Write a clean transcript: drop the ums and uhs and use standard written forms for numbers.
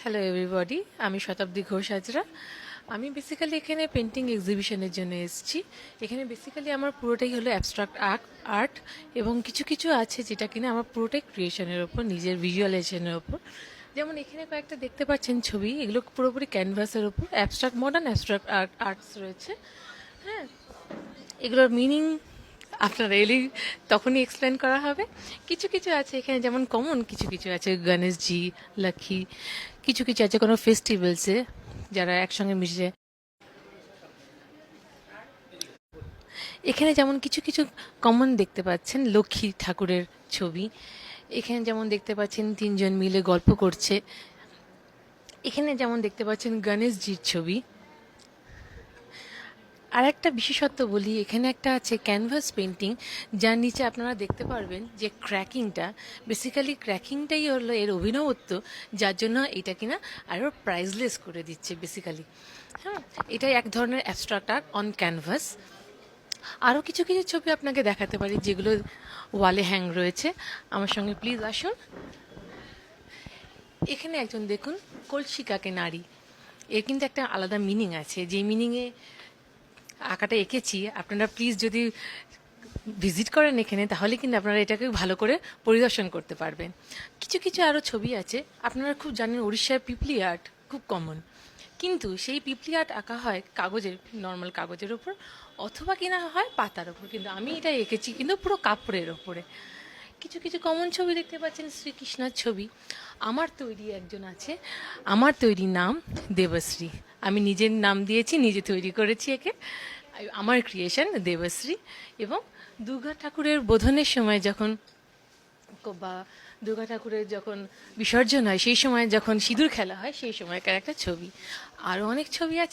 Hello everybody, আমি শতাব্দী ঘোষ হাজরা। আমি basically এখানে পেন্টিং এক্সিবিশনের জন্য এসেছি। এখানে বেসিক্যালি আমার পুরোটাই হলো অ্যাবস্ট্রাক্ট আর্ট এবং কিছু কিছু আছে যেটা কিনা আমার পুরোটাই ক্রিয়েশনের ওপর, নিজের ভিজুয়ালাইজেশনের ওপর। যেমন এখানে কয়েকটা দেখতে পাচ্ছেন ছবি, এগুলো পুরোপুরি ক্যানভাসের ওপর অ্যাবস্ট্রাক্ট, মডার্ন অ্যাবস্ট্রাক্ট আর্টস রয়েছে। হ্যাঁ, এগুলোর মিনিং আপনার এলেই তখনই এক্সপ্লেন করা হবে। কিছু কিছু আছে এখানে, যেমন কমন কিছু কিছু আছে, গণেশজি, লক্ষ্মী, কিছু কিছু আছে কোনো ফেস্টিভ্যালসে যারা একসঙ্গে মিশে। এখানে যেমন কিছু কিছু কমন দেখতে পাচ্ছেন, লক্ষ্মী ঠাকুরের ছবি। এখানে যেমন দেখতে পাচ্ছেন তিনজন মিলে গল্প করছে। এখানে যেমন দেখতে পাচ্ছেন গণেশজির ছবি। আর একটা বিশেষত্ব বলি, এখানে একটা আছে ক্যানভাস পেন্টিং, যার নিচে আপনারা দেখতে পারবেন যে ক্র্যাকিংটা, বেসিক্যালি ক্র্যাকিংটাই হলো এর অভিনবত্ব, যার জন্য এটা কিনা আরও প্রাইজলেস করে দিচ্ছে বেসিক্যালি। হ্যাঁ, এটাই এক ধরনের অ্যাবস্ট্রাক্ট আর্ট অন ক্যানভাস। আরও কিছু কিছু ছবি আপনাকে দেখাতে পারি যেগুলো ওয়ালে হ্যাং রয়েছে। আমার সঙ্গে প্লিজ আসুন। এখানে একজন দেখুন, কলসি কাকে নারী, এর কিন্তু একটা আলাদা মিনিং আছে, যে মিনিংয়ে আঁকাটা এঁকেছি। আপনারা প্লিজ যদি ভিজিট করেন এখানে, তাহলে কিন্তু আপনারা এটাকে ভালো করে পরিদর্শন করতে পারবেন। কিছু কিছু আরও ছবি আছে, আপনারা খুব জানেন উড়িষ্যার পিপলি আর্ট খুব কমন, কিন্তু সেই পিপলি আর্ট আঁকা হয় কাগজের, নর্মাল কাগজের ওপর, অথবা কিনা হয় পাতার ওপর, কিন্তু আমি এটা এঁকেছি কিন্তু পুরো কাপড়ের ওপরে। কিছু কিছু কমন ছবি দেখতে পাচ্ছেন, শ্রীকৃষ্ণের ছবি। আমার তৈরি একজন আছে, আমার তৈরি নাম দেবশ্রী। আমি নিজের নাম দিয়েছি, নিজে তৈরি করেছি একে, আমার ক্রিয়েশন দেবশ্রী। এবং দুর্গা ঠাকুরের বোধনের সময় যখন, বা দুর্গা ঠাকুরের যখন বিসর্জন হয় সেই সময় যখন সিঁদুর খেলা হয় সেই সময়কার একটা ছবি। আরও অনেক ছবি আছে।